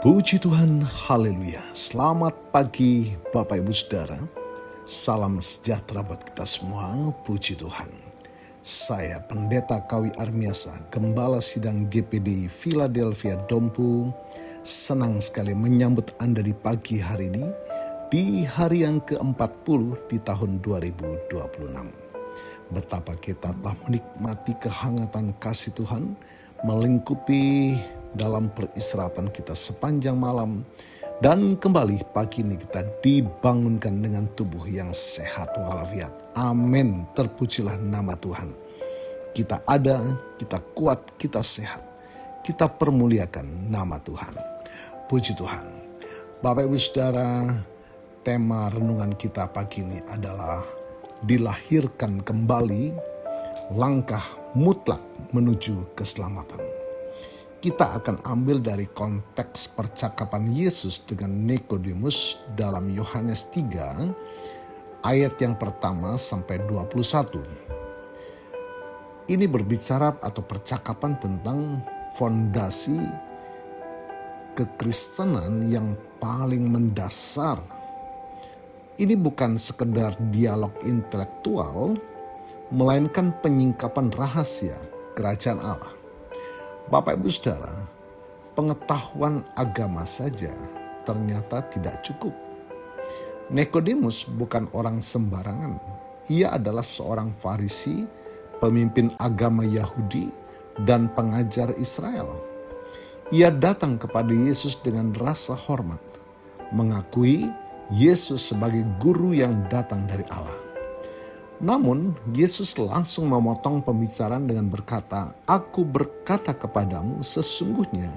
Puji Tuhan, haleluya. Selamat pagi Bapak Ibu Saudara. Salam sejahtera buat kita semua, puji Tuhan. Saya Pendeta Kawi Armiasa, Gembala Sidang GPD Philadelphia Dompu. Senang sekali menyambut Anda di pagi hari ini, di hari yang ke-40 di tahun 2026. Betapa kita telah menikmati kehangatan kasih Tuhan, melingkupi dalam peristirahatan kita sepanjang malam. Dan kembali pagi ini kita dibangunkan dengan tubuh yang sehat walafiat. Amin, terpujilah nama Tuhan. Kita ada, kita kuat, kita sehat. Kita permuliakan nama Tuhan. Puji Tuhan. Bapak Ibu Saudara, tema renungan kita pagi ini adalah dilahirkan kembali, langkah mutlak menuju keselamatan. Kita akan ambil dari konteks percakapan Yesus dengan Nikodemus dalam Yohanes 3 ayat yang pertama sampai 21. Ini berbicara atau percakapan tentang fondasi kekristenan yang paling mendasar. Ini bukan sekedar dialog intelektual, melainkan penyingkapan rahasia kerajaan Allah. Bapak Ibu Saudara, pengetahuan agama saja ternyata tidak cukup. Nikodemus bukan orang sembarangan. Ia adalah seorang Farisi, pemimpin agama Yahudi, dan pengajar Israel. Ia datang kepada Yesus dengan rasa hormat, mengakui Yesus sebagai guru yang datang dari Allah. Namun, Yesus langsung memotong pembicaraan dengan berkata, "Aku berkata kepadamu, sesungguhnya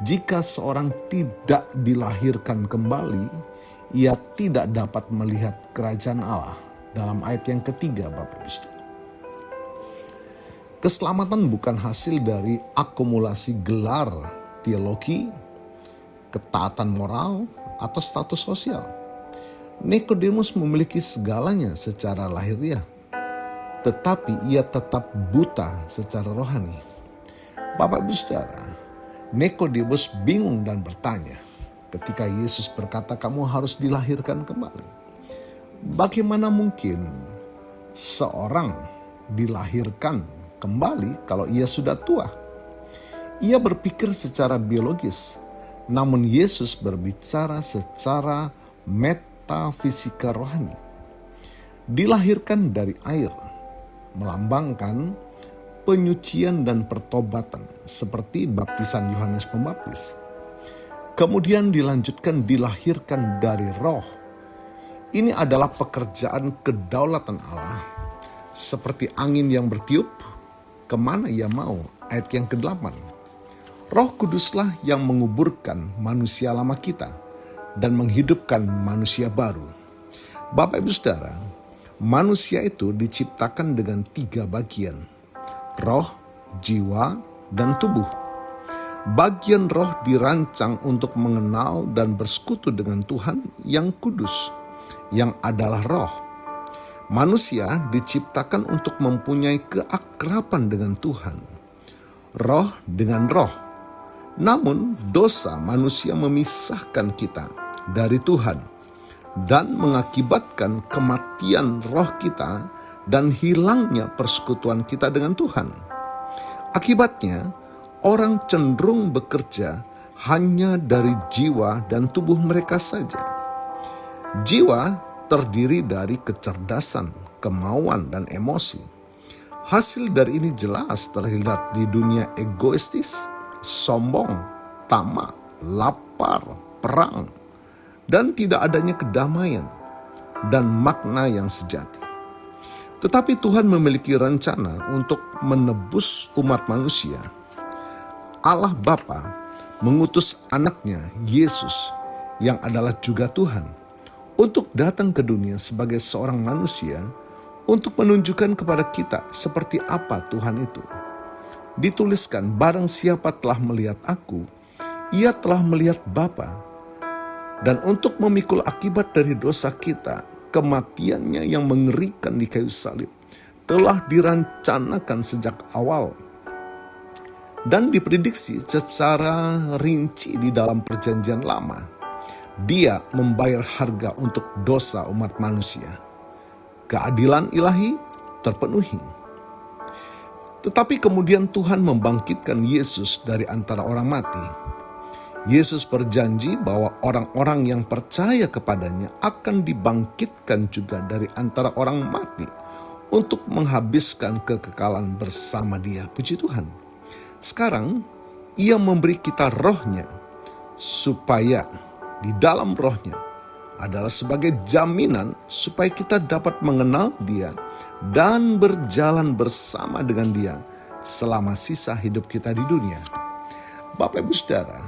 jika seorang tidak dilahirkan kembali, ia tidak dapat melihat kerajaan Allah." Dalam ayat yang ketiga, Bapak Ibu. Keselamatan bukan hasil dari akumulasi gelar teologi, ketaatan moral, atau status sosial. Nikodemus memiliki segalanya secara lahiriah, tetapi ia tetap buta secara rohani. Bapak Ibu Saudara, Nikodemus bingung dan bertanya ketika Yesus berkata, "Kamu harus dilahirkan kembali." Bagaimana mungkin seorang dilahirkan kembali kalau ia sudah tua? Ia berpikir secara biologis, namun Yesus berbicara secara metafisika rohani. Dilahirkan dari air melambangkan penyucian dan pertobatan seperti baptisan Yohanes Pembaptis. Kemudian dilanjutkan dilahirkan dari roh. Ini adalah pekerjaan kedaulatan Allah, seperti angin yang bertiup kemana ia mau. Ayat yang ke-8. Roh Kuduslah yang menguburkan manusia lama kita dan menghidupkan manusia baru. Bapak Ibu Saudara, manusia itu diciptakan dengan 3 bagian: roh, jiwa, dan tubuh. Bagian roh dirancang untuk mengenal dan bersekutu dengan Tuhan yang kudus, yang adalah roh. Manusia diciptakan untuk mempunyai keakraban dengan Tuhan, roh dengan roh. Namun dosa manusia memisahkan kita dari Tuhan dan mengakibatkan kematian roh kita dan hilangnya persekutuan kita dengan Tuhan. Akibatnya, orang cenderung bekerja hanya dari jiwa dan tubuh mereka saja. Jiwa terdiri dari kecerdasan, kemauan, dan emosi. Hasil dari ini jelas terlihat di dunia egoistis, sombong, tamak, lapar, perang, dan tidak adanya kedamaian dan makna yang sejati. Tetapi Tuhan memiliki rencana untuk menebus umat manusia. Allah Bapa mengutus anaknya Yesus yang adalah juga Tuhan untuk datang ke dunia sebagai seorang manusia untuk menunjukkan kepada kita seperti apa Tuhan itu. Dituliskan, "Barang siapa telah melihat aku, ia telah melihat Bapa." Dan untuk memikul akibat dari dosa kita, kematiannya yang mengerikan di kayu salib telah dirancanakan sejak awal. dan diprediksi secara rinci di dalam perjanjian lama. Dia membayar harga untuk dosa umat manusia. Keadilan ilahi terpenuhi. Tetapi kemudian Tuhan membangkitkan Yesus dari antara orang mati. Yesus berjanji bahwa orang-orang yang percaya kepadanya akan dibangkitkan juga dari antara orang mati untuk menghabiskan kekekalan bersama Dia. Puji Tuhan. Sekarang Ia memberi kita roh-Nya supaya di dalam roh-Nya adalah sebagai jaminan supaya kita dapat mengenal Dia dan berjalan bersama dengan Dia selama sisa hidup kita di dunia. Bapak Ibu Saudara,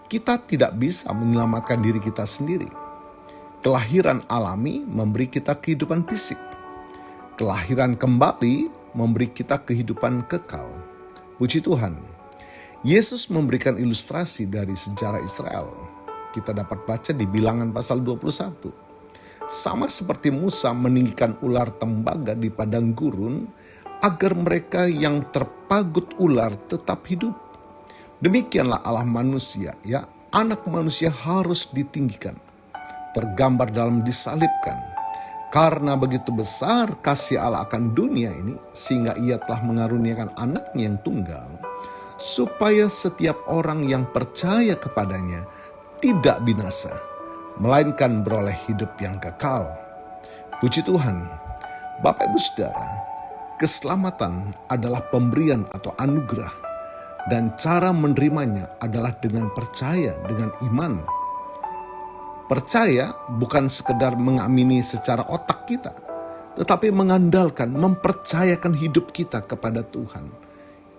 kita tidak bisa menyelamatkan diri kita sendiri. Kelahiran alami memberi kita kehidupan fisik. Kelahiran kembali memberi kita kehidupan kekal. Puji Tuhan. Yesus memberikan ilustrasi dari sejarah Israel. Kita dapat baca di Bilangan pasal 21. Sama seperti Musa meninggikan ular tembaga di padang gurun agar mereka yang terpagut ular tetap hidup. Demikianlah Allah manusia, ya, anak manusia harus ditinggikan, tergambar dalam disalibkan. Karena begitu besar kasih Allah akan dunia ini, sehingga Ia telah mengaruniakan anaknya yang tunggal, supaya setiap orang yang percaya kepadanya tidak binasa, melainkan beroleh hidup yang kekal. Puji Tuhan. Bapak Ibu Saudara, keselamatan adalah pemberian atau anugerah. Dan cara menerimanya adalah dengan percaya, dengan iman. Percaya bukan sekedar mengamini secara otak kita, tetapi mengandalkan, mempercayakan hidup kita kepada Tuhan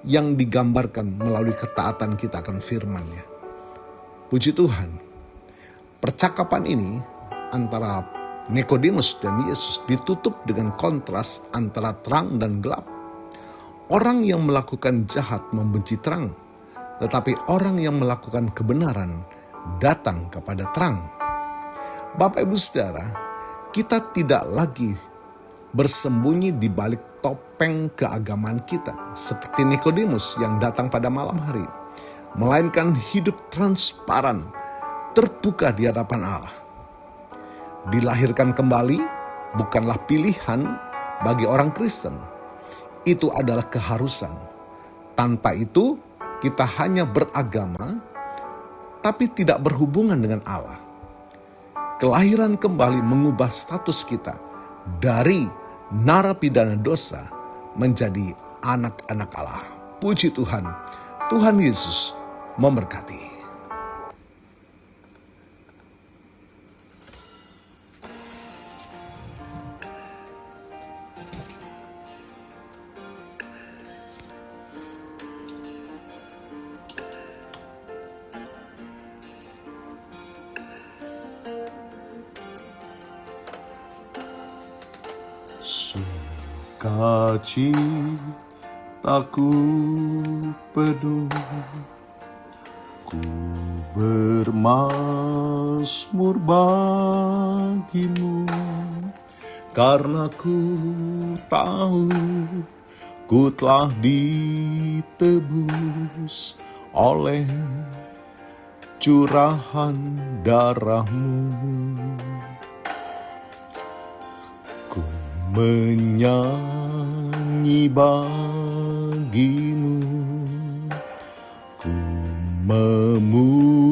yang digambarkan melalui ketaatan kita akan firman-Nya. Puji Tuhan. Percakapan ini antara Nikodemus dan Yesus ditutup dengan kontras antara terang dan gelap. Orang yang melakukan jahat membenci terang, tetapi orang yang melakukan kebenaran datang kepada terang. Bapak Ibu Saudara, kita tidak lagi bersembunyi di balik topeng keagamaan kita seperti Nikodemus yang datang pada malam hari, melainkan hidup transparan, terbuka di hadapan Allah. Dilahirkan kembali bukanlah pilihan bagi orang Kristen. Itu adalah keharusan. Tanpa itu, kita hanya beragama, tapi tidak berhubungan dengan Allah. Kelahiran kembali mengubah status kita dari narapidana dosa menjadi anak-anak Allah. Puji Tuhan. Tuhan Yesus memberkati. Sukacitaku penuh, ku bermazmur bagimu, karena ku tahu ku telah ditebus oleh curahan darah-Mu. Ku menyanyi bagimu, ku memujimu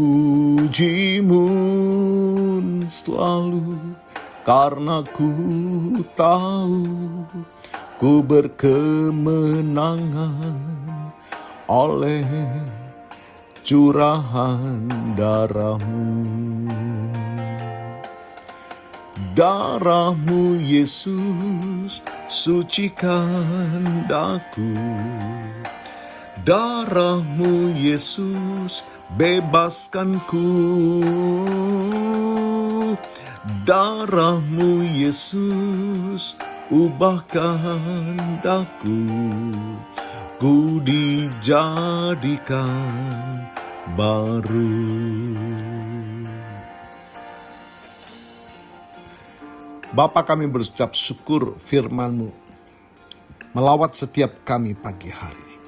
selalu, karena ku tahu ku berkemenangan oleh curahan darah-Mu. Darah-Mu Yesus sucikan daku, darah-Mu Yesus bebaskanku, darah-Mu Yesus ubahkan daku, ku dijadikan baru. Bapa, kami berucap syukur firman-Mu melawat setiap kami pagi hari.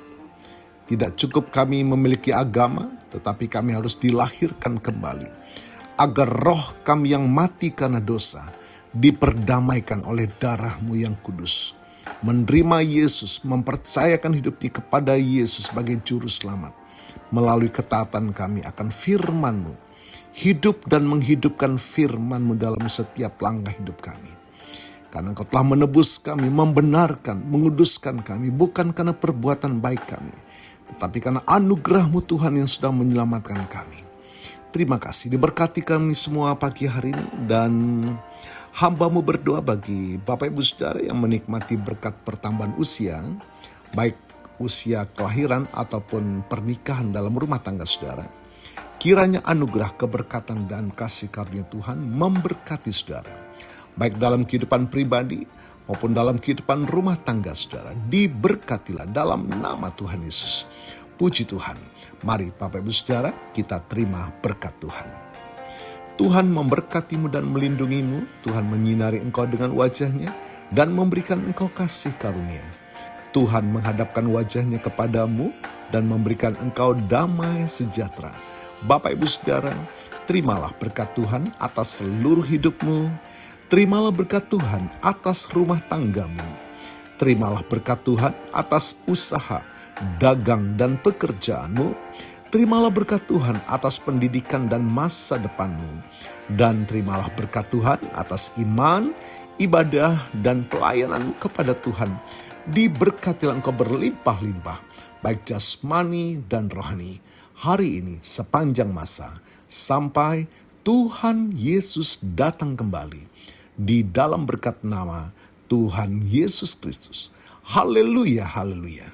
Tidak cukup kami memiliki agama, tetapi kami harus dilahirkan kembali. Agar roh kami yang mati karena dosa diperdamaikan oleh darah-Mu yang kudus. Menerima Yesus, mempercayakan hidup ini kepada Yesus sebagai juru selamat. Melalui ketaatan kami akan firman-Mu. Hidup dan menghidupkan firman-Mu dalam setiap langkah hidup kami. Karena Engkau telah menebus kami, membenarkan, menguduskan kami, bukan karena perbuatan baik kami, tetapi karena anugerah-Mu Tuhan yang sudah menyelamatkan kami. Terima kasih, diberkati kami semua pagi hari ini, dan hamba-Mu berdoa bagi Bapak Ibu Saudara yang menikmati berkat pertambahan usia, baik usia kelahiran ataupun pernikahan dalam rumah tangga saudara. Kiranya anugerah, keberkatan, dan kasih karunia Tuhan memberkati saudara, baik dalam kehidupan pribadi maupun dalam kehidupan rumah tangga saudara. Diberkatilah dalam nama Tuhan Yesus. Puji Tuhan. Mari Bapak Ibu Saudara, kita terima berkat Tuhan. Tuhan memberkatimu dan melindungimu. Tuhan menyinari engkau dengan wajah-Nya dan memberikan engkau kasih karunia. Tuhan menghadapkan wajah-Nya kepadamu dan memberikan engkau damai sejahtera. Bapak Ibu Saudara, terimalah berkat Tuhan atas seluruh hidupmu. Terimalah berkat Tuhan atas rumah tanggamu. Terimalah berkat Tuhan atas usaha, dagang, dan pekerjaanmu. Terimalah berkat Tuhan atas pendidikan dan masa depanmu. Dan terimalah berkat Tuhan atas iman, ibadah, dan pelayanan kepada Tuhan. Diberkatilah engkau berlimpah-limpah, baik jasmani dan rohani, hari ini sepanjang masa, sampai Tuhan Yesus datang kembali. Di dalam berkat nama Tuhan Yesus Kristus. Haleluya, haleluya.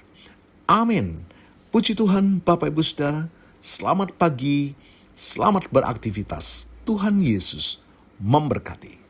Amin. Puji Tuhan Bapak Ibu Saudara. Selamat pagi, selamat beraktivitas. Tuhan Yesus memberkati.